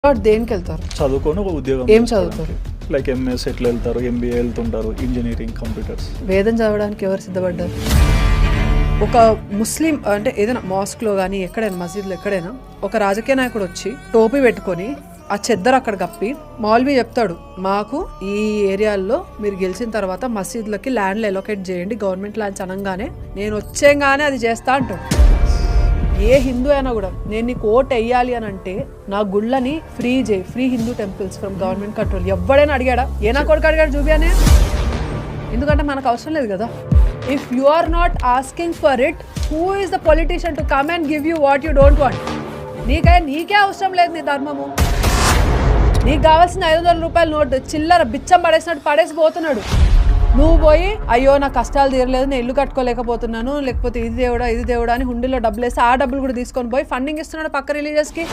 దేనికి వెళ్తారు? చదువుకొని ఒక ఉద్యోగం. ఏం చదువుతారు? లైక్ ఎంఎస్ ఎట్లా వెళ్తారు, ఎంబీఏ వెళ్తుంటారు, ఇంజనీరింగ్, కంప్యూటర్స్. వేదం చదవడానికి ఎవరు సిద్ధపడ్డారు? ఒక ముస్లిం అంటే ఏదైనా మాస్క్లో కానీ ఎక్కడైనా మసీద్లో ఎక్కడైనా ఒక రాజకీయ నాయకుడు వచ్చి టోపీ పెట్టుకొని ఆ చెద్దరు అక్కడ కప్పి మౌల్వీ చెప్తాడు, మాకు ఈ ఏరియాల్లో మీరు గెలిచిన తర్వాత మసీదులకి ల్యాండ్లు ఎలొకేట్ చేయండి, గవర్నమెంట్ ల్యాండ్స్ అనగానే నేను వచ్చేగానే అది చేస్తా అంటాడు. ఏ హిందూ అయినా కూడా నేను నీకు ఓట్ వేయాలి అని అంటే నా గుళ్ళని ఫ్రీ చేయి, free Hindu temples from government control. ఎవడైనా అడిగాడా? ఏ నా కొడుకు అడిగాడు చూపియానే? ఎందుకంటే మనకు అవసరం లేదు కదా. If you are not asking for it, who is the politician to come and give you what you don't want? నీకే అవసరం లేదు నీ ధర్మము. నీకు కావాల్సిన 500 రూపాయల నోటు చిల్లర బిచ్చం పడేసినట్టు పడేసి పోతున్నాడు. నువ్వు పోయి అయ్యో నా కష్టాలు తీరలేదు, నేను ఇల్లు కట్టుకోలేకపోతున్నాను, లేకపోతే ఇది దేవుడా అని హుండీలో డబ్బులు వేసి ఆ డబ్బులు కూడా తీసుకొని పోయి ఫండింగ్ ఇస్తున్నాడు పక్క రిలీజియస్కి.